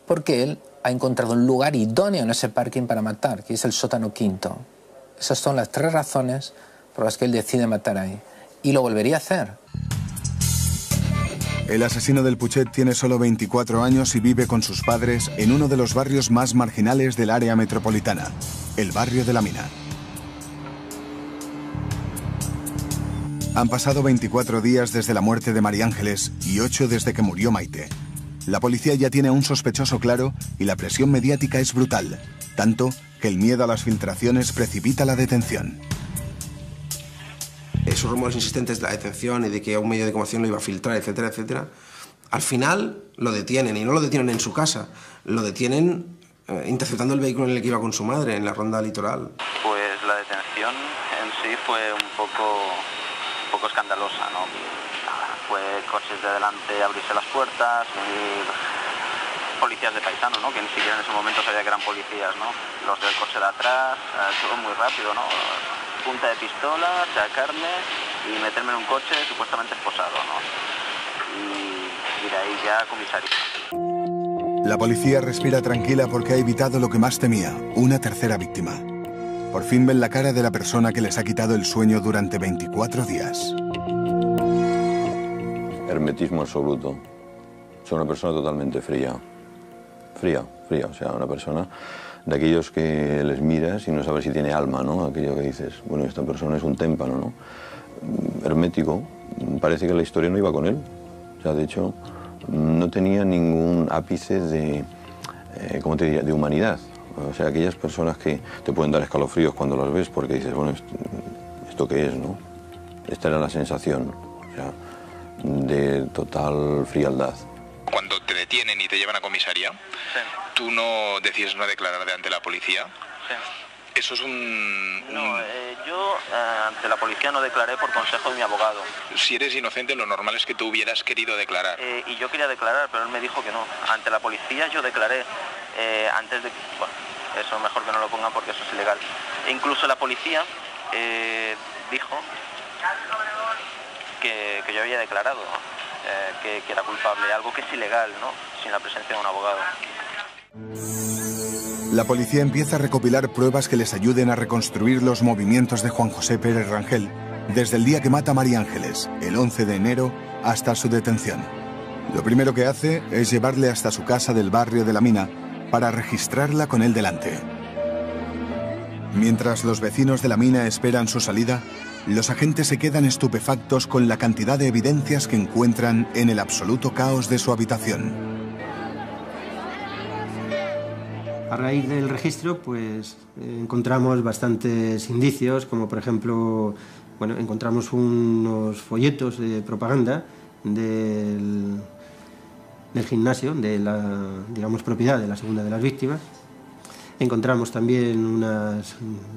porque él ha encontrado un lugar idóneo en ese parking para matar, que es el sótano quinto. Esas son las tres razones por las que él decide matar ahí. Y lo volvería a hacer. El asesino del Putxet tiene solo 24 años y vive con sus padres en uno de los barrios más marginales del área metropolitana, el barrio de la Mina. Han pasado 24 días desde la muerte de María Ángeles y 8 desde que murió Maite. La policía ya tiene a un sospechoso claro y la presión mediática es brutal, tanto que el miedo a las filtraciones precipita la detención. Esos rumores insistentes de la detención y de que un medio de comunicación lo iba a filtrar, etcétera, etcétera, al final lo detienen, y no lo detienen en su casa, lo detienen interceptando el vehículo en el que iba con su madre, en la ronda litoral. Pues la detención en sí fue un poco escandalosa, ¿no? Fue coches de delante abrirse las puertas, y policías de paisano, ¿no? Que ni siquiera en ese momento sabía que eran policías, ¿no? Los del coche de atrás, todo muy rápido, ¿no? Punta de pistola, sacarme y meterme en un coche supuestamente esposado, ¿no? Y de ahí ya comisaría. La policía respira tranquila porque ha evitado lo que más temía, una tercera víctima. Por fin ven la cara de la persona que les ha quitado el sueño durante 24 días. Hermetismo absoluto. Es una persona totalmente fría. Fría, o sea, una persona de aquellos que les miras y no sabes si tiene alma, ¿no? Aquello que dices, bueno, esta persona es un témpano, ¿no? Hermético. Parece que la historia no iba con él. O sea, de hecho, no tenía ningún ápice de, ¿cómo te diría?, de humanidad. O sea, aquellas personas que te pueden dar escalofríos cuando las ves porque dices, bueno, ¿esto qué es, no? Esta era la sensación, o sea, de total frialdad. Cuando te detienen y te llevan a comisaría, sí, ¿tú no decides no declarar ante la policía? Sí. Eso es No, yo ante la policía no declaré por consejo de mi abogado. Si eres inocente, lo normal es que tú hubieras querido declarar. Y yo quería declarar, pero él me dijo que no. Ante la policía yo declaré antes de... Bueno, eso mejor que no lo pongan porque eso es ilegal. E incluso la policía dijo que yo había declarado que era culpable, algo que es ilegal, ¿no? Sin la presencia de un abogado. La policía empieza a recopilar pruebas que les ayuden a reconstruir los movimientos de Juan José Pérez Rangel desde el día que mata a María Ángeles, el 11 de enero, hasta su detención. Lo primero que hace es llevarle hasta su casa del barrio de la Mina para registrarla con él delante. Mientras los vecinos de la Mina esperan su salida, los agentes se quedan estupefactos con la cantidad de evidencias que encuentran en el absoluto caos de su habitación. A raíz del registro, pues encontramos bastantes indicios, como por ejemplo, bueno, encontramos unos folletos de propaganda del gimnasio, de la, digamos, propiedad de la segunda de las víctimas. Encontramos también unas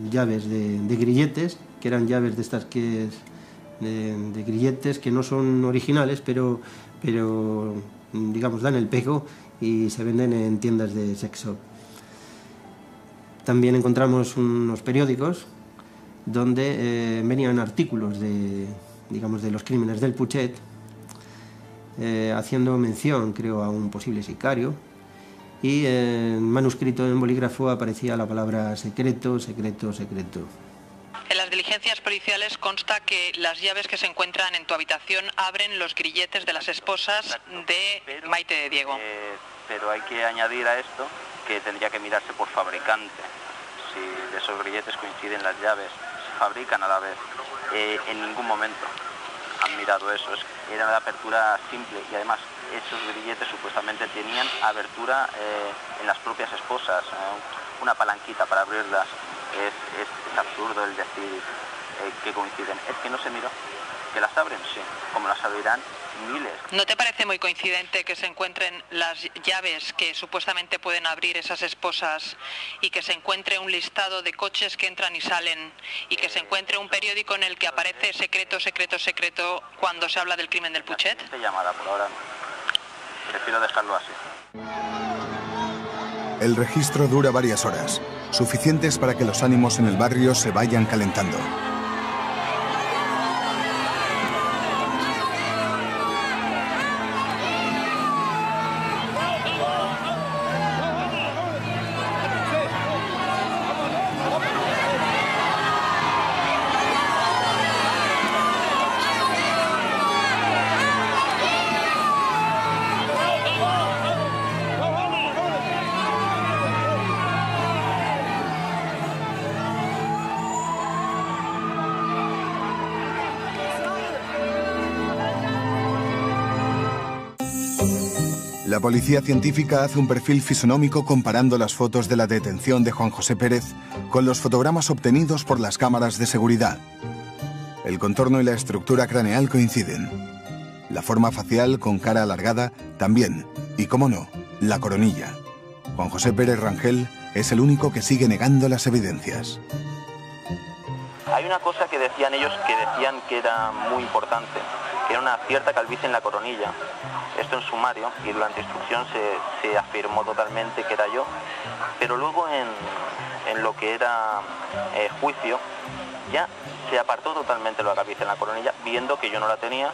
llaves de grilletes, que eran llaves de estas de grilletes que no son originales, pero digamos dan el pego y se venden en tiendas de sex shop. También encontramos unos periódicos donde venían artículos de los crímenes del Putxet, haciendo mención, creo, a un posible sicario, y en manuscrito en bolígrafo aparecía la palabra secreto, secreto, secreto. En las diligencias policiales consta que las llaves que se encuentran en tu habitación abren los grilletes de las esposas de Maite de Diego. Pero hay que añadir a esto que tendría que mirarse por fabricante. Si de esos grilletes coinciden las llaves, se fabrican a la vez. En ningún momento. A han mirado eso. Era una apertura simple y además esos grilletes supuestamente tenían abertura en las propias esposas, una palanquita para abrirlas. Es absurdo el decir que coinciden. Es que no se miró. ¿Que las abren? Sí. Como las abrirán miles. ¿No te parece muy coincidente que se encuentren las llaves que supuestamente pueden abrir esas esposas y que se encuentre un listado de coches que entran y salen y que se encuentre un periódico en el que aparece secreto, secreto, secreto cuando se habla del crimen del Putxet? La siguiente llamada, por ahora prefiero dejarlo así. El registro dura varias horas, suficientes para que los ánimos en el barrio se vayan calentando. La policía científica hace un perfil fisonómico comparando las fotos de la detención de Juan José Pérez con los fotogramas obtenidos por las cámaras de seguridad. El contorno y la estructura craneal coinciden. La forma facial con cara alargada también. Y, cómo no, la coronilla. Juan José Pérez Rangel es el único que sigue negando las evidencias. Hay una cosa que decían ellos que era muy importante, que era una cierta calvicie en la coronilla. Esto en sumario, y durante instrucción se afirmó totalmente que era yo, pero luego en lo que era juicio ya se apartó totalmente la calvicie en la coronilla, viendo que yo no la tenía.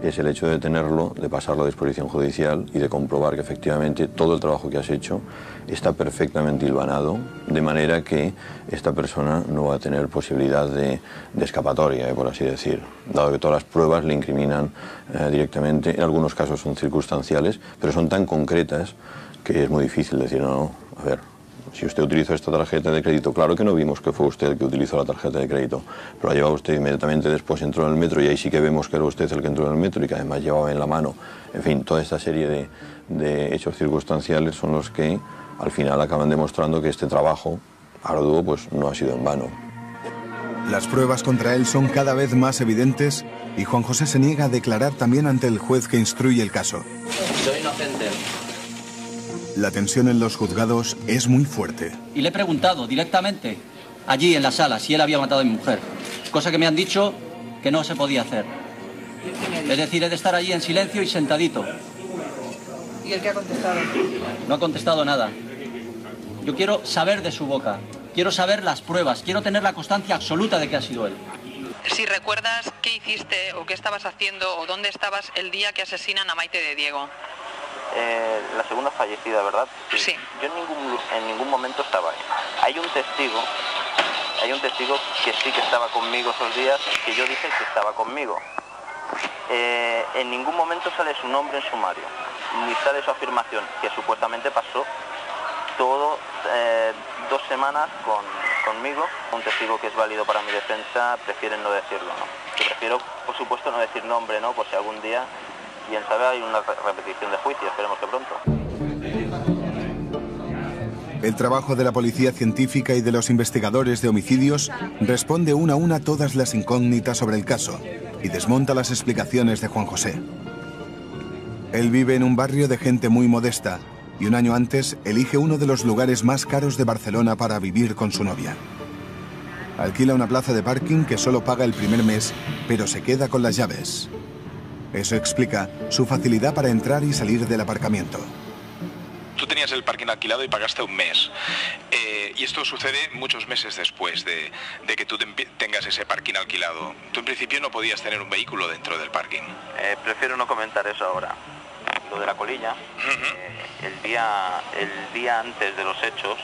Es el hecho de tenerlo, de pasarlo a disposición judicial y de comprobar que efectivamente todo el trabajo que has hecho está perfectamente hilvanado, de manera que esta persona no va a tener posibilidad de escapatoria, por así decir, dado que todas las pruebas le incriminan directamente. En algunos casos son circunstanciales, pero son tan concretas que es muy difícil decir, no, a ver, si usted utilizó esta tarjeta de crédito, claro que no vimos que fue usted el que utilizó la tarjeta de crédito, pero la llevaba usted inmediatamente después, entró en el metro y ahí sí que vemos que era usted el que entró en el metro y que además llevaba en la mano. En fin, toda esta serie de hechos circunstanciales son los que al final acaban demostrando que este trabajo arduo pues no ha sido en vano. Las pruebas contra él son cada vez más evidentes y Juan José se niega a declarar también ante el juez que instruye el caso. Soy inocente. La tensión en los juzgados es muy fuerte. Y le he preguntado directamente, allí en la sala, si él había matado a mi mujer. Cosa que me han dicho que no se podía hacer. Es decir, he de estar allí en silencio y sentadito. ¿Y el qué ha contestado? No ha contestado nada. Yo quiero saber de su boca. Quiero saber las pruebas. Quiero tener la constancia absoluta de que ha sido él. Si recuerdas qué hiciste o qué estabas haciendo o dónde estabas el día que asesinan a Maite de Diego. La segunda fallecida, ¿verdad? Sí. Yo en ningún momento estaba ahí. Hay un testigo que sí que estaba conmigo esos días, que yo dije que estaba conmigo. En ningún momento sale su nombre en sumario, ni sale su afirmación, que supuestamente pasó todo 2 semanas conmigo. Un testigo que es válido para mi defensa, prefieren no decirlo, ¿no? Que prefiero, por supuesto, no decir nombre, ¿no? Por si algún día, bien sabe, hay una repetición de juicio, esperemos que pronto. El trabajo de la policía científica y de los investigadores de homicidios responde una a una todas las incógnitas sobre el caso y desmonta las explicaciones de Juan José. Él vive en un barrio de gente muy modesta y un año antes elige uno de los lugares más caros de Barcelona para vivir con su novia. Alquila una plaza de parking que solo paga el primer mes, pero se queda con las llaves. Eso explica su facilidad para entrar y salir del aparcamiento. Tú tenías el parking alquilado y pagaste un mes. Y esto sucede muchos meses después de que tú tengas ese parking alquilado. Tú en principio no podías tener un vehículo dentro del parking. Prefiero no comentar eso ahora. Lo de la colilla, el día antes de los hechos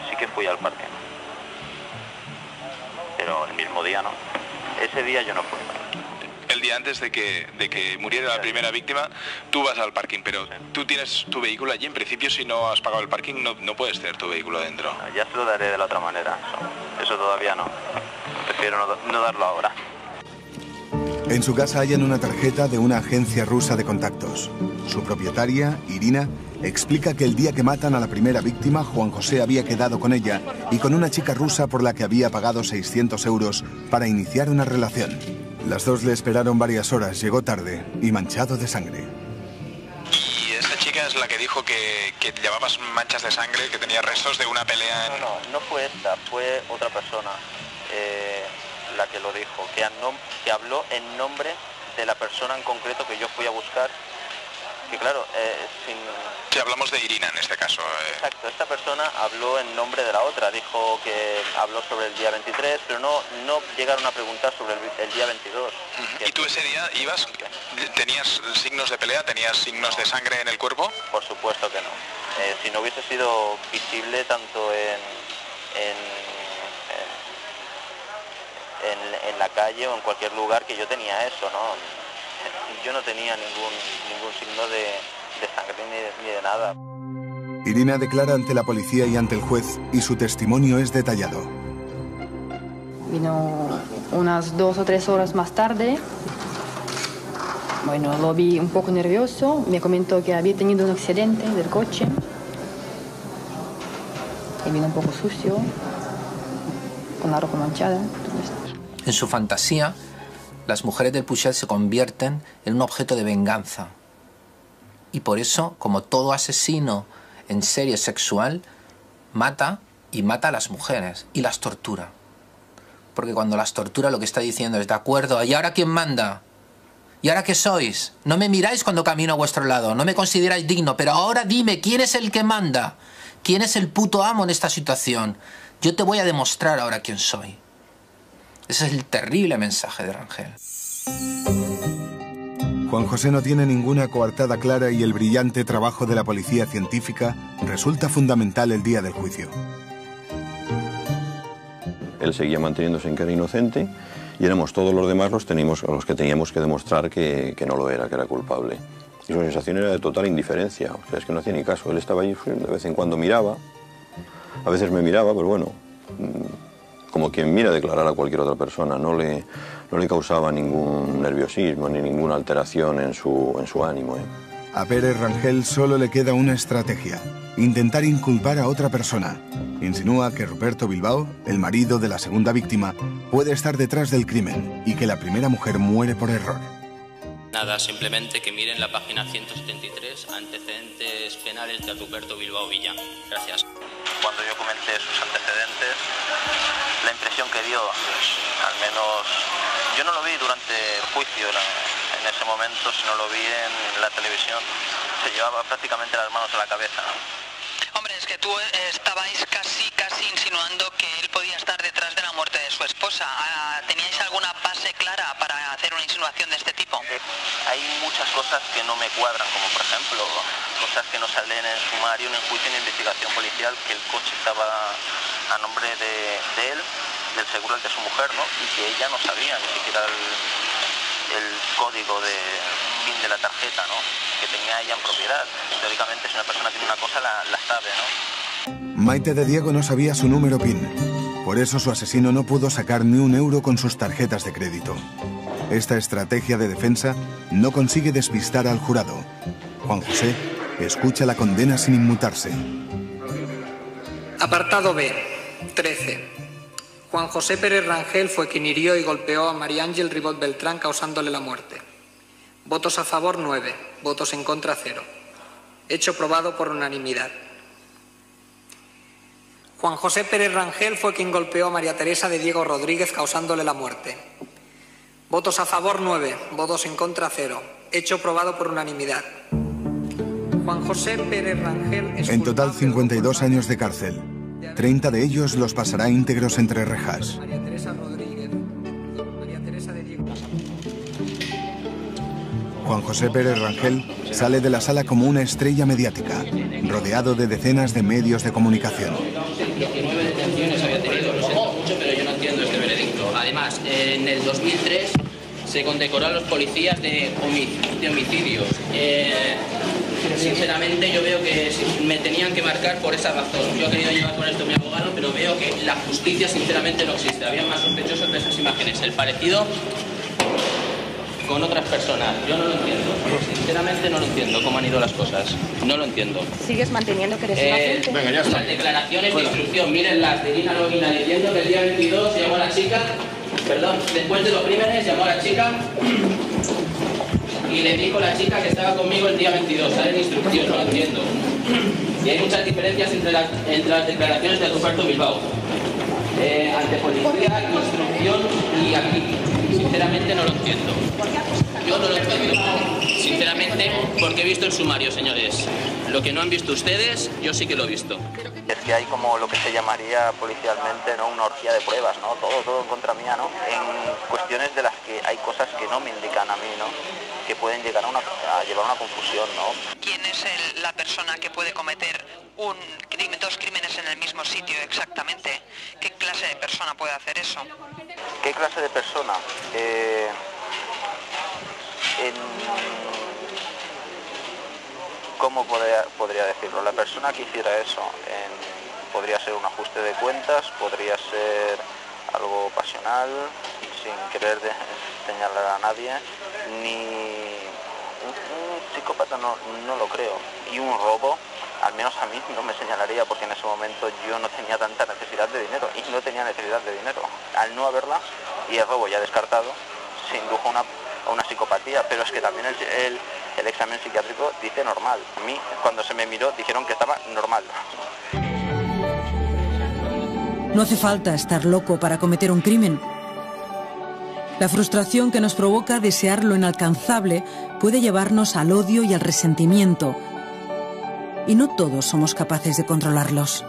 sí que fui al parking. Pero el mismo día no. Ese día yo no fui. El día antes de que muriera la primera víctima, tú vas al parking, pero tú tienes tu vehículo allí. En principio, si no has pagado el parking, no puedes tener tu vehículo dentro. Ya se lo daré de la otra manera. Eso todavía no. Prefiero no darlo ahora. En su casa hallan una tarjeta de una agencia rusa de contactos. Su propietaria, Irina, explica que el día que matan a la primera víctima, Juan José había quedado con ella y con una chica rusa por la que había pagado 600 euros para iniciar una relación. Las dos le esperaron varias horas, llegó tarde y manchado de sangre. Y esta chica es la que dijo que llevabas manchas de sangre, que tenía restos de una pelea. No fue esta, fue otra persona la que lo dijo, que habló en nombre de la persona en concreto que yo fui a buscar. Que claro, Si hablamos de Irina en este caso. Exacto, esta persona habló en nombre de la otra, dijo que habló sobre el día 23, pero no llegaron a preguntar sobre el día 22. ¿Y tú ese día ibas, tenías signos de pelea, tenías signos de sangre en el cuerpo? Por supuesto que no. Si no hubiese sido visible tanto en la calle o en cualquier lugar que yo tenía eso, ¿no? Yo no tenía ningún signo de sangre ni de nada. Irina declara ante la policía y ante el juez y su testimonio es detallado. Vino unas 2 o 3 horas más tarde. Bueno, lo vi un poco nervioso. Me comentó que había tenido un accidente del coche. Y vino un poco sucio, con la ropa manchada. En su fantasía, las mujeres del Puigcerdá se convierten en un objeto de venganza. Y por eso, como todo asesino en serie sexual, mata a las mujeres y las tortura. Porque cuando las tortura lo que está diciendo es, de acuerdo, ¿y ahora quién manda? ¿Y ahora qué sois? No me miráis cuando camino a vuestro lado, no me consideráis digno, pero ahora dime, ¿quién es el que manda? ¿Quién es el puto amo en esta situación? Yo te voy a demostrar ahora quién soy. Ese es el terrible mensaje de Rangel. Juan José no tiene ninguna coartada clara y el brillante trabajo de la policía científica resulta fundamental el día del juicio. Él seguía manteniéndose en que era inocente y éramos todos los demás los que teníamos que demostrar que no lo era, que era culpable. Y su sensación era de total indiferencia, o sea, es que no hacía ni caso. Él estaba ahí, de vez en cuando miraba, a veces me miraba, pero bueno, como quien mira declarar a cualquier otra persona, no le causaba ningún nerviosismo ni ninguna alteración en su ánimo. A Pérez Rangel solo le queda una estrategia: intentar inculpar a otra persona. Insinúa que Ruperto Bilbao, el marido de la segunda víctima, puede estar detrás del crimen y que la primera mujer muere por error. Nada, simplemente que miren la página 173, antecedentes penales de Ruperto Bilbao Villán. Gracias. Cuando yo comenté sus antecedentes, la impresión que dio, al menos yo no lo vi durante el juicio en ese momento, sino lo vi en la televisión, se llevaba prácticamente las manos a la cabeza. Hombre, es que tú estabais casi insinuando que él podía estar detrás de la muerte de su esposa. ¿Teníais alguna base clara para hacer una insinuación de este tipo? Hay muchas cosas que no me cuadran, como por ejemplo, cosas que no salen en el sumario, en el juicio, en la investigación policial, que el coche estaba a nombre de él, del seguro de su mujer, ¿no? Y que ella no sabía ni siquiera el código de PIN de la tarjeta, ¿no? Que tenía ella en propiedad. Teóricamente, si una persona tiene una cosa, la sabe, ¿no? Maite de Diego no sabía su número PIN. Por eso su asesino no pudo sacar ni un euro con sus tarjetas de crédito. Esta estrategia de defensa no consigue despistar al jurado. Juan José escucha la condena sin inmutarse. Apartado B, 13. Juan José Pérez Rangel fue quien hirió y golpeó a María Ángel Ribot Beltrán causándole la muerte. Votos a favor 9, votos en contra 0. Hecho probado por unanimidad. Juan José Pérez Rangel fue quien golpeó a María Teresa de Diego Rodríguez causándole la muerte. Votos a favor 9, votos en contra 0. Hecho probado por unanimidad. Juan José Pérez Rangel es en total 52 años de cárcel. 30 de ellos los pasará íntegros entre rejas. María Teresa Rodríguez. María Teresa de Diego. Juan José Pérez Rangel sale de la sala como una estrella mediática, rodeado de decenas de medios de comunicación. 19 detenciones había tenido, lo siento mucho, pero yo no entiendo este veredicto. Además, en el 2003 se condecoró a los policías de homicidios. Sinceramente yo veo que me tenían que marcar por esa razón. Yo he querido llevar con esto a mi abogado, pero veo que la justicia sinceramente no existe. Había más sospechosos de esas imágenes. El parecido con otras personas. Yo no lo entiendo. Sinceramente no lo entiendo cómo han ido las cosas. No lo entiendo. ¿Sigues manteniendo que eres inocente? Venga, ya está. Las declaraciones de instrucción, miren las de Lina Loguina diciendo que el día 22 llamó a la chica, perdón, después de los crímenes llamó a la chica y le dijo a la chica que estaba conmigo el día 22. Sale de instrucción, no lo entiendo. Y hay muchas diferencias entre las declaraciones de Ruperto Bilbao. Ante policía, instrucción y aquí. Sinceramente no lo entiendo. Yo no lo entiendo. Sinceramente, porque he visto el sumario, señores. Lo que no han visto ustedes, yo sí que lo he visto. Es que hay como lo que se llamaría policialmente, ¿no?, una orgía de pruebas, ¿no? Todo en contra mía, ¿no? En cuestiones de las que hay cosas que no me indican a mí, ¿no?, que pueden llegar a llevar a una confusión, ¿no? ¿Quién es la persona que puede cometer dos crímenes en el mismo sitio exactamente? ¿Qué clase de persona puede hacer eso? ¿Qué clase de persona? ¿Cómo podría decirlo? La persona que hiciera eso podría ser un ajuste de cuentas, podría ser algo pasional, sin querer señalar a nadie, ni un psicópata no lo creo. Y un robo, al menos a mí no me señalaría, porque en ese momento yo no tenía tanta necesidad de dinero, y no tenía necesidad de dinero. Al no haberla, y el robo ya descartado, se indujo a una psicopatía, pero es que también el examen psiquiátrico dice normal. A mí, cuando se me miró, dijeron que estaba normal. No hace falta estar loco para cometer un crimen. La frustración que nos provoca desear lo inalcanzable puede llevarnos al odio y al resentimiento. Y no todos somos capaces de controlarlos.